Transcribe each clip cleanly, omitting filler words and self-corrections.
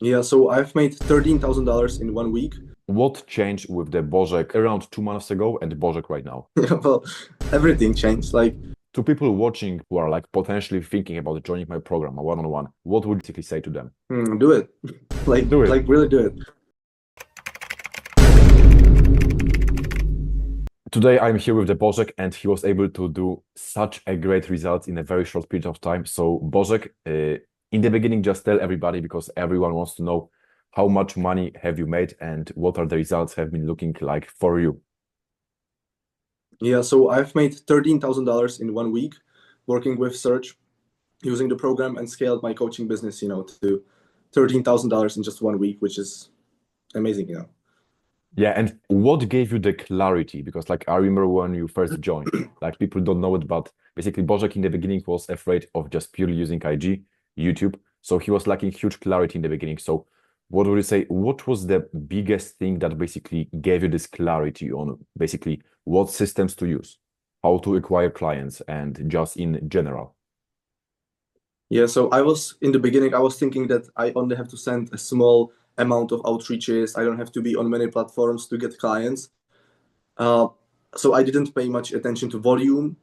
Yeah, so I've made $13,000 in 1 week. What changed with the Borek around 2 months ago and Borek right now? Well, everything changed. Like, To people watching who are like potentially thinking about joining my program, a one-on-one, what would you basically say to them? do it. Like, Do it. like really do it. Today I'm here with the Borek and he was able to do such a great result in a very short period of time. So Borek, in the beginning, just tell everybody because everyone wants to know how much money have you made and what are the results have been looking like for you. Yeah, so I've made $13,000 in 1 week working with search, using the program and scaled my coaching business, to $13,000 in just 1 week, which is amazing. Yeah, and what gave you the clarity? Because like I remember when you first joined, like people don't know it, but basically Bożek in the beginning was afraid of just purely using IG, YouTube. So he was lacking huge clarity in the beginning. So what would you say, what was the biggest thing that basically gave you this clarity on basically what systems to use, how to acquire clients, and just in general? Yeah, so in the beginning, I was thinking that I only have to send a small amount of outreaches. I don't have to be on many platforms to get clients. Uh, so I didn't pay much attention to volume.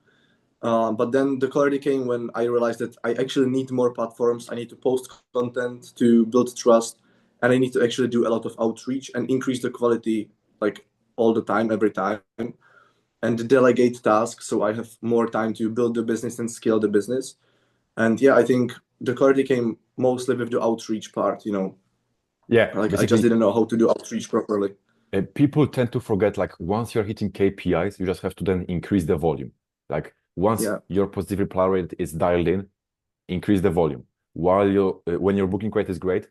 But then the clarity came when I realized that I actually need more platforms. I need to post content to build trust, and I need to actually do a lot of outreach and increase the quality like all the time, every time, and delegate tasks so I have more time to build the business and scale the business. And yeah, I think the clarity came mostly with the outreach part. Yeah, Like I just basically didn't know how to do outreach properly. people tend to forget like once you're hitting KPIs, you just have to then increase the volume. Like once Yeah, your positive reply rate is dialed in, increase the volume. While you when your booking rate is great,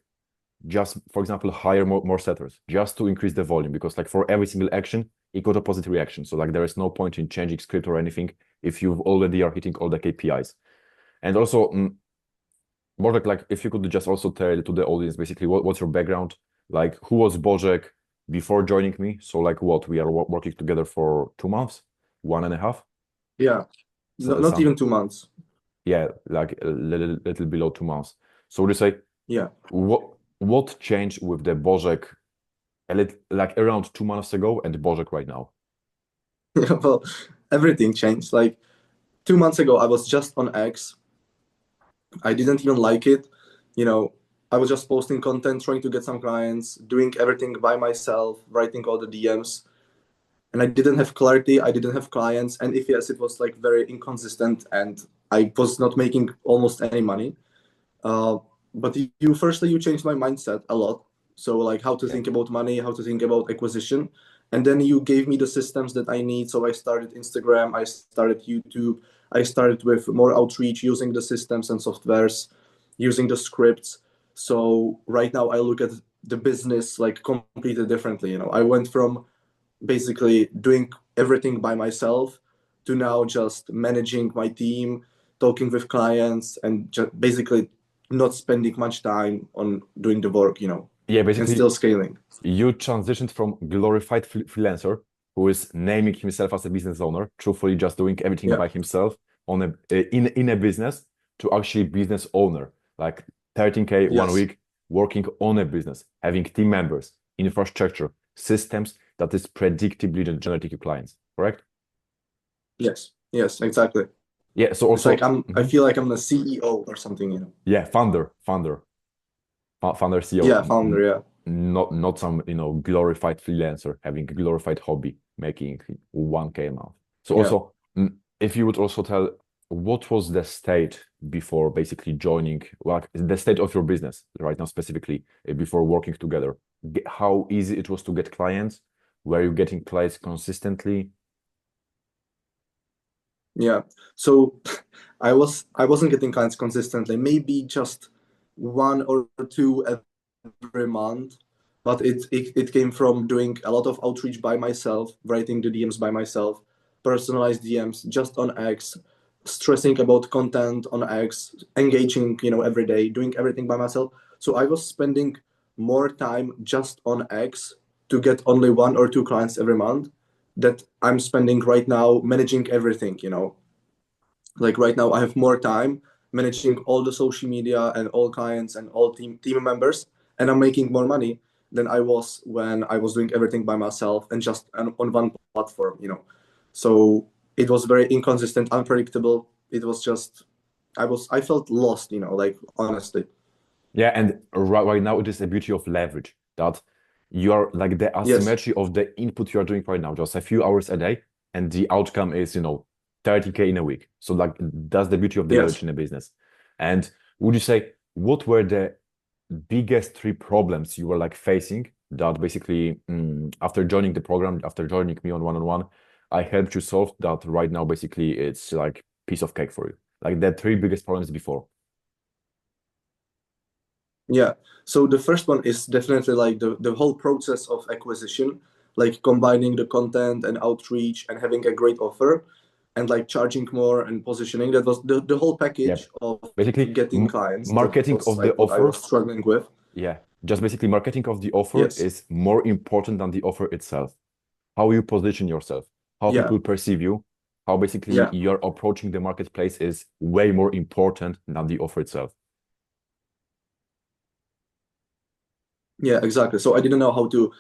just for example hire more setters just to increase the volume because like for every single action, equal to positive reaction. So like there is no point in changing script or anything if you've already are hitting all the KPIs. And also, Bożek, like if you could just also tell to the audience basically what's your background, like who was Bożek before joining me? So like what we are working together for 2 months, one and a half, yeah, so, not some even 2 months. yeah, like a little below 2 months. So would you say Yeah. what changed with the Bożek like around 2 months ago and Bożek right now? Well, everything changed. Like 2 months ago, I was just on X. I didn't even like it. You know, I was just posting content, trying to get some clients, doing everything by myself, writing all the DMs. And I didn't have clarity. I didn't have clients. And if yes, it was like very inconsistent and I was not making almost any money. Uh, but firstly, you changed my mindset a lot. So like how to Yeah. think about money, how to think about acquisition. And then you gave me the systems that I need. So I started Instagram, I started YouTube, I started with more outreach using the systems and softwares, using the scripts. So right now I look at the business like completely differently. I went from basically doing everything by myself to now just managing my team, talking with clients, and just basically not spending much time on doing the work, Yeah, and basically still scaling. you transitioned from glorified freelancer who is naming himself as a business owner, truthfully just doing everything Yeah. by himself on in a business to actually business owner, like 13K 1 Yes. week working on a business, having team members, infrastructure, systems that is predictably generating your clients, correct? Yes. Yes. Exactly. Yeah, so It's like also I feel like I'm the CEO or something. yeah, founder CEO, Yeah, founder. Yeah. not some glorified freelancer having a glorified hobby making 1K a month. So Yeah. also, if you would also tell what was the state before basically joining, like the state of your business right now specifically before working together, how easy it was to get clients, were you getting clients consistently? Yeah. So I wasn't getting clients consistently. Maybe just one or two every month, but it came from doing a lot of outreach by myself, writing the DMs by myself, personalized DMs just on X, stressing about content on X, engaging, every day, doing everything by myself. So I was spending more time just on X to get only one or two clients every month that I'm spending right now managing everything. Like right now I have more time managing all the social media and all clients and all team members and I'm making more money than I was when I was doing everything by myself and just on one platform, you know. So it was very inconsistent, unpredictable. It was just I felt lost, you know, like honestly. Yeah, and right now it is the beauty of leverage that you are like the Yes. asymmetry of the input you are doing right now, just a few hours a day, and the outcome is, 30K in a week. So like that's the beauty of the leverage Yes. in a business. And would you say what were the biggest three problems you were like facing that basically after joining the program, after joining me on one-on-one, I helped you solve that right now basically it's like piece of cake for you. Like the three biggest problems before. Yeah. So the first one is definitely like the whole process of acquisition, like combining the content and outreach and having a great offer and like charging more and positioning. That was the whole Yeah. package of Basically, getting clients. That marketing was of the like what I offer. was struggling with. Yeah. Just basically marketing of the offer Yes. is more important than the offer itself. How you position yourself, how Yeah. people perceive you, how basically Yeah. you're approaching the marketplace is way more important than the offer itself. Yeah, exactly. So I didn't know how to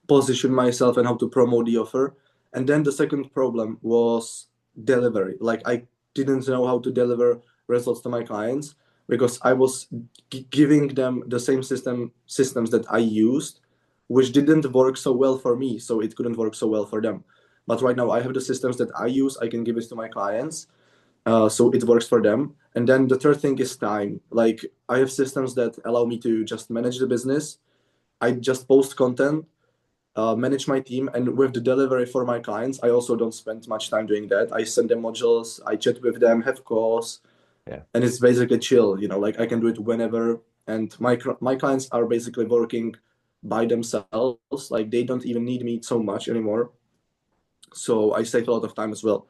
position myself and how to promote the offer. And then the second problem was delivery. Like I didn't know how to deliver results to my clients because I was giving them the same systems that I used, which didn't work so well for me, so it couldn't work so well for them. But right now I have the systems that I use. I can give it to my clients, so it works for them. And then the third thing is time. Like I have systems that allow me to just manage the business. I just post content, manage my team, and with the delivery for my clients, I also don't spend much time doing that. I send them modules, I chat with them, have calls, Yeah. and it's basically chill. You know, like I can do it whenever. And my clients are basically working by themselves. Like they don't even need me so much anymore. So I save a lot of time as well.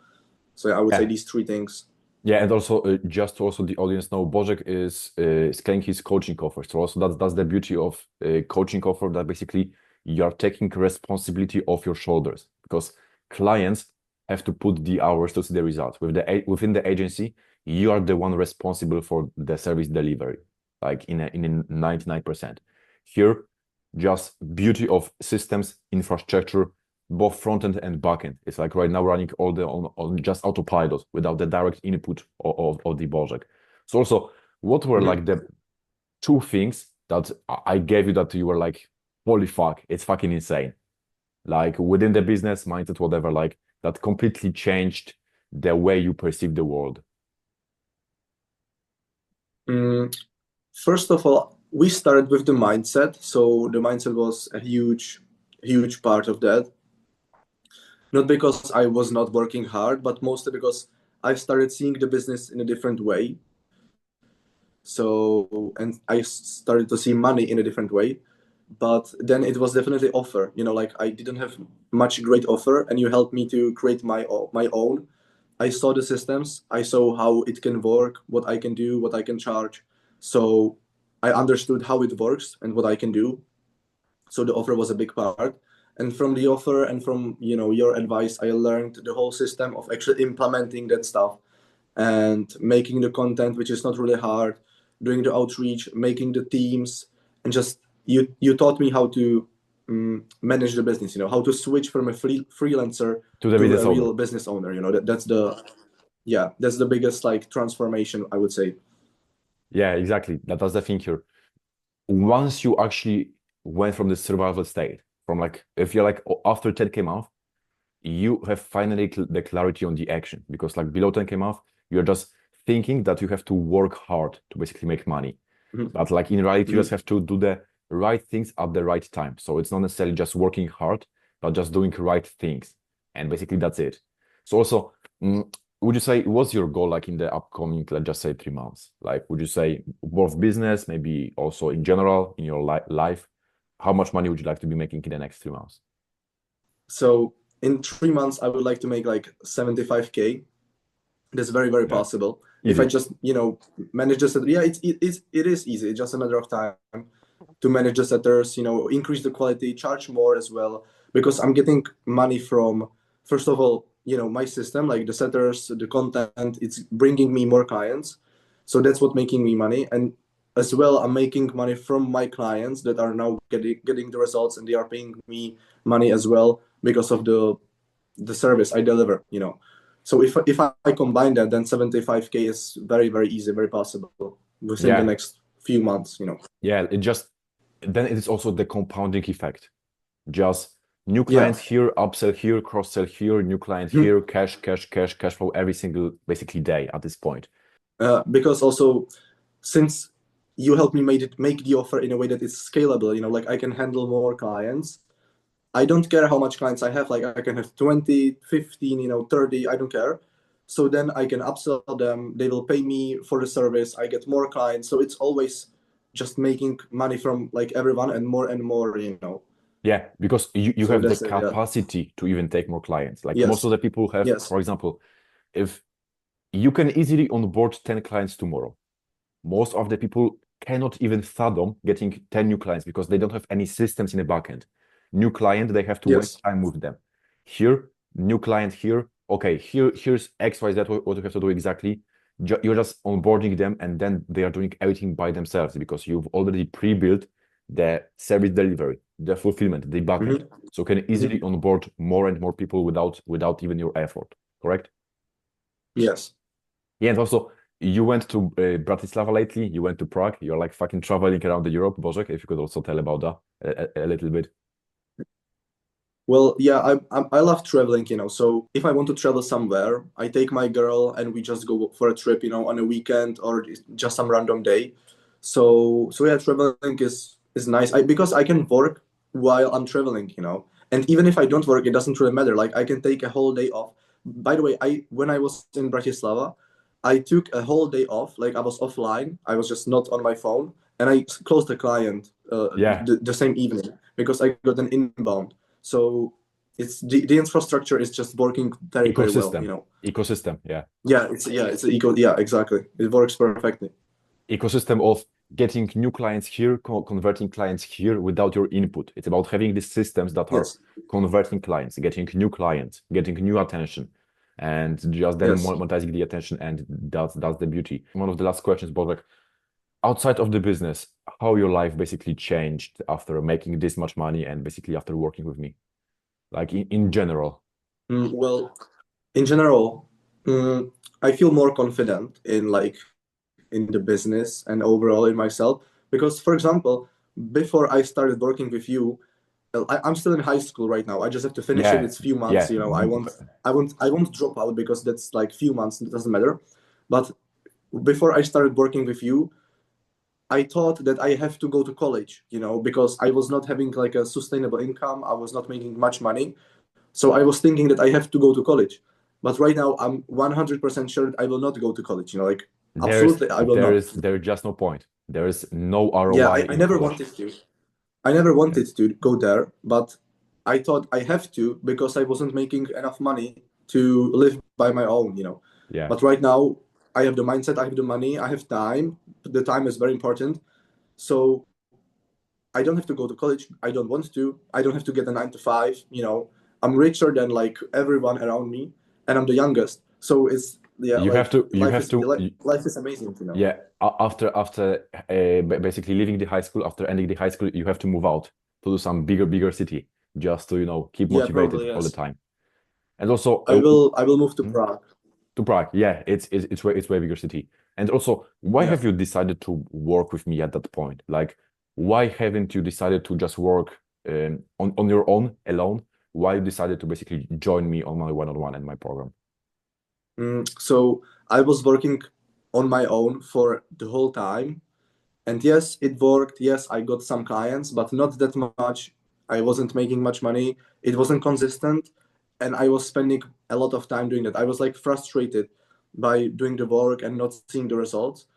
So yeah, I would say Yeah. these three things. Yeah, and also just to also the audience know, Borek is scaling his coaching offer. So also that's the beauty of coaching offer that basically you are taking responsibility off your shoulders because clients have to put the hours to see the results. Within the agency, you are the one responsible for the service delivery, like in 99%. Here, just beauty of systems, infrastructure, both front end and back end. It's like right now running all on just autopilot without the direct input of the Borek. So also, what were Mhm. like the two things that I gave you that you were like, holy fuck, it's fucking insane. Like within the business mindset, whatever, like that completely changed the way you perceive the world. Mm, First of all, we started with the mindset. So the mindset was a huge part of that. Not because I was not working hard, but mostly because I started seeing the business in a different way. So, and I started to see money in a different way. But then it was definitely offer. You know, like I didn't have much great offer, and you helped me to create my own. I saw the systems, I saw how it can work, what I can do, what I can charge. So I understood how it works and what I can do. So the offer was a big part. And from the offer and from your advice, I learned the whole system of actually implementing that stuff and making the content, which is not really hard, doing the outreach, making the teams, and just you taught me how to manage the business. How to switch from a freelancer To the to business a owner. real business owner. That's the biggest like transformation, I would say. Yeah, exactly. That's the thing here. Once you actually went from the survival state, from like if you're like after 10K month, you have finally the clarity on the action because like below 10K month, you're just thinking that you have to work hard to basically make money. Mhm. But like in reality, you just Mhm. have to do the right things at the right time. So it's not necessarily just working hard, but just doing right things. And basically that's it. So also, would you say what's your goal like in the upcoming, let's just say 3 months? Like, would you say both business, maybe also in general in your life? How much money would you like to be making in the next 3 months? So in 3 months, I would like to make like 75K. That's very, very Yeah, possible. If I easy. just, manage the set. Yeah, it is easy. It's just a matter of time to manage the setters, increase the quality, charge more as well. Because I'm getting money from, first of all, my system, like the setters, the content, it's bringing me more clients. So that's what making me money. And as well, I'm making money from my clients that are now getting the results, and they are paying me money as well because of the service I deliver, you know. So if I combine that, then 75K is very, very easy, very possible within the Yeah, next few months, you know. yeah. It just then it is also the compounding effect. Just new Yeah. clients here, upsell here, cross sell here, new client here, cash, cash, cash, cash flow every single basically day at this point. Because also, since you help me make the offer in a way that it's scalable, you know, like I can handle more clients. I don't care how much clients I have, like I can have 20, 15, you know, 30, I don't care. So then I can upsell them, they will pay me for the service, I get more clients. So it's always just making money from like everyone and more, you know. Yeah, because you So have the that's it, yeah. capacity to even take more clients. Like most Yes. of the people have, Yes. for example, if you can easily onboard 10 clients tomorrow, most of the people cannot even fathom getting 10 new clients because they don't have any systems in the backend. New client, they have to waste Yes. time with them. Here, new client here. Okay, here's XYZ, what you have to do exactly. You're just onboarding them and then they are doing everything by themselves because you've already pre-built the service delivery, the fulfillment, the backend. Hmm. So can easily Hmm. onboard more and more people without even your effort, correct? Yes. Yeah, and also you went to Bratislava lately. You went to Prague. You're like fucking traveling around the Europe, Borek. If you could also tell about that a little bit. Well, yeah, I love traveling, you know. So if I want to travel somewhere, I take my girl and we just go for a trip, you know, on a weekend or just some random day. So yeah, traveling is nice. Because I can work while I'm traveling, you know. And even if I don't work, it doesn't really matter. Like I can take a whole day off. By the way, I when I was in Bratislava, I took a whole day off. Like I was offline. I was just not on my phone, and I closed the client Yeah, the same evening because I got an inbound. So it's the infrastructure is just working very, very well, you ecosystem, know. ecosystem. Yeah, It's an eco, yeah, exactly. It works perfectly. ecosystem of getting new clients here, converting clients here without your input. It's about having these systems that are Yes. converting clients, getting new clients, getting new attention, and just then Yes. monetizing the attention. And that's the beauty. One of the last questions, Borek, outside of the business, how your life basically changed after making this much money and basically after working with me, like in general. Well, in general, mm, I feel more confident in like in the business and overall in myself because, for example, before I started working with you, I'm still in high school right now. I just have to finish it. Yeah, It's few months, yeah, you know. I won't drop out because that's like few months. It doesn't matter. But before I started working with you, I thought that I have to go to college, you know, because I was not having like a sustainable income. I was not making much money. So I was thinking that I have to go to college. But right now I'm 100% sure that I will not go to college, you know, like there's absolutely I will there not. is there's just no point. There is no Yeah, ROI I in never college. wanted to. I never Yeah, wanted to go there, but I thought I have to because I wasn't making enough money to live by my own, you know. yeah. But right now I have the mindset, I have the money, I have time. The time is very important. So I don't have to go to college. I don't want to. I don't have to get a 9 to 5. You know, I'm richer than like everyone around me, and I'm the youngest. So it's yeah, You have like to you have to life is amazing. You know. yeah, after basically leaving the high school, after ending the high school, you have to move out to do some bigger city just to, keep Yeah, motivated probably all the yes. time. And also I will move to hmm? Prague. To Prague. Yeah, it's way bigger city. And also, why Yeah. have you decided to work with me at that point? Like, why haven't you decided to just work on your own alone? Why you decided to basically join me on my one-on-one and my program? So I was working on my own for the whole time. And yes, it worked. Yes, I got some clients, but not that much. I wasn't making much money. It wasn't consistent. And I was spending a lot of time doing that. I was like frustrated by doing the work and not seeing the results.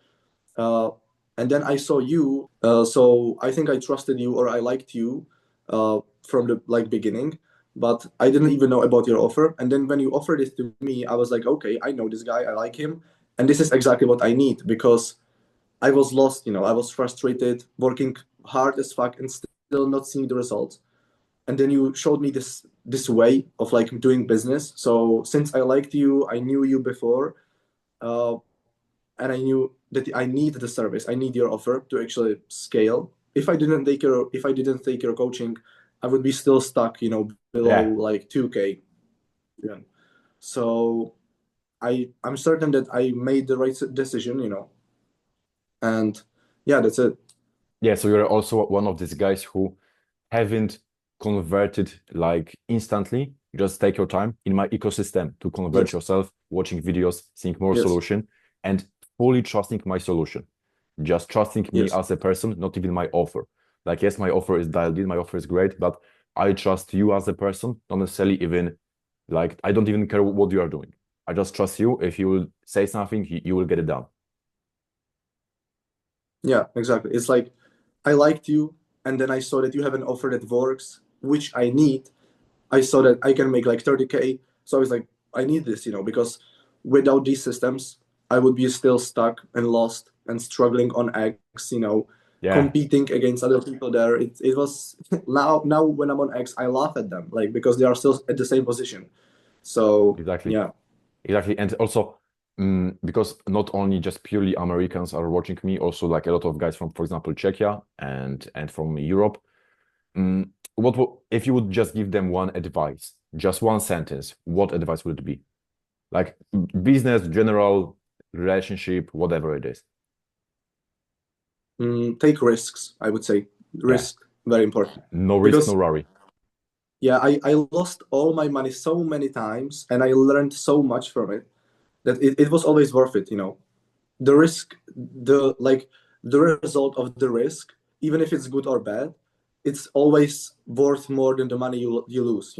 Uh, and then I saw you. So I think I trusted you or I liked you from the like beginning. But I didn't even know about your offer. And then when you offered it to me, I was like, okay, I know this guy. I like him. And this is exactly what I need because I was lost, you know, I was frustrated, working hard as fuck and still not seeing the results. And then you showed me this way of like doing business. So since I liked you, I knew you before, uh, and I knew that I need the service, I need your offer to actually scale. If I didn't take your coaching, I would be still stuck, below Yeah. like 2K. Yeah. So I'm certain that I made the right decision, and yeah, that's it. Yeah, so you're also one of these guys who haven't converted like instantly. You just take your time in my ecosystem to convert Yes, yourself, watching videos, seeing more yes, solution, and fully trusting my solution. Just trusting me yes, as a person, not even my offer. Like, yes, my offer is dialed in, my offer is great, but I trust you as a person, not necessarily even like I don't even care what you are doing. I just trust you. If you will say something, you will get it done. yeah, exactly. It's like I liked you, and then I saw that you have an offer that works, which I need. I saw that I can make like 30K. So I was like, I need this, because without these systems, I would be still stuck and lost and struggling on X, Yeah, competing against other people there. It was now when I'm on X, I laugh at them, like because they are still at the same position. So exactly. yeah, Exactly. And also, because not only just purely Americans are watching me, also like a lot of guys from, for example, Czechia and from Europe. If you would just give them one advice, just one sentence, what advice would it be? Like business, general, relationship, whatever it is. take risks. I would say Yeah. risk very important No risk, no because worry. yeah, I lost all my money so many times and I learned so much from it that it was always worth it, The risk, the result of the risk, even if it's good or bad, it's always worth more than the money you lose,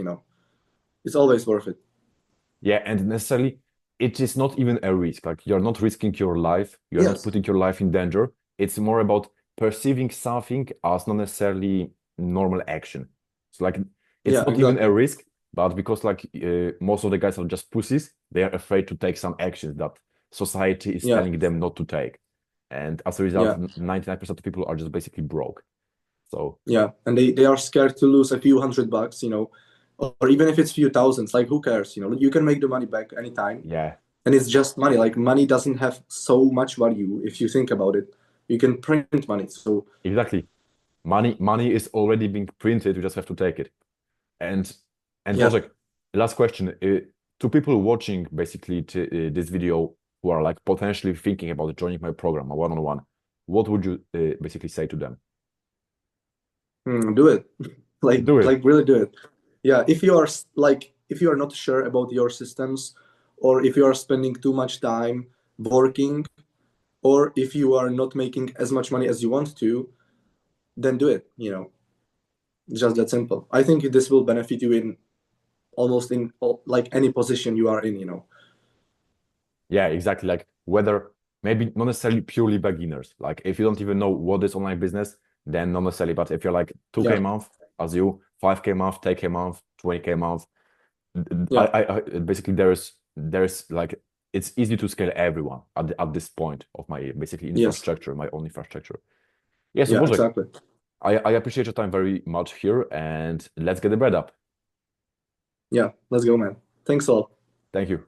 It's always worth it. Yeah, and necessarily it is not even a risk. Like you're not risking your life, you're not Yes. putting your life in danger. It's more about perceiving something as not necessarily normal action. So like it's Yeah, not even a exactly. risk, but because like most of the guys are just pussies, they are afraid to take some actions that society is Yeah. telling them not to take. And as a result, Yeah. 99% of people are just basically broke. So Yeah. And they are scared to lose a few $100, or even if it's few thousands, like who cares, You can make the money back anytime. yeah, And it's just money. Like money doesn't have so much value if you think about it. You can print money. So exactly. Money is already being printed, you just have to take it. And and yeah. Bożek, last question. To people watching basically this video who are like potentially thinking about joining my program, a one-on-one, what would you basically say to them? Do it. like Do it. like really do it. Yeah, if you are not sure about your systems, or if you are spending too much time working, or if you are not making as much money as you want to, then do it, Just that simple. I think this will benefit you in almost in like any position you are in, Yeah, exactly. Like whether maybe not necessarily purely beginners. Like if you don't even know what is online business, then not necessarily. But if you're like 2K Yeah. a month as you, 5K a month, 10K a month, 20K a month, Yeah. basically there's like it's easy to scale everyone at this point of my basically Yes. infrastructure, my own infrastructure. Yeah, so Yeah, Bożek, exactly. I appreciate your time very much here, and let's get the bread up. Yeah, let's go, man. Thanks a lot. Thank you.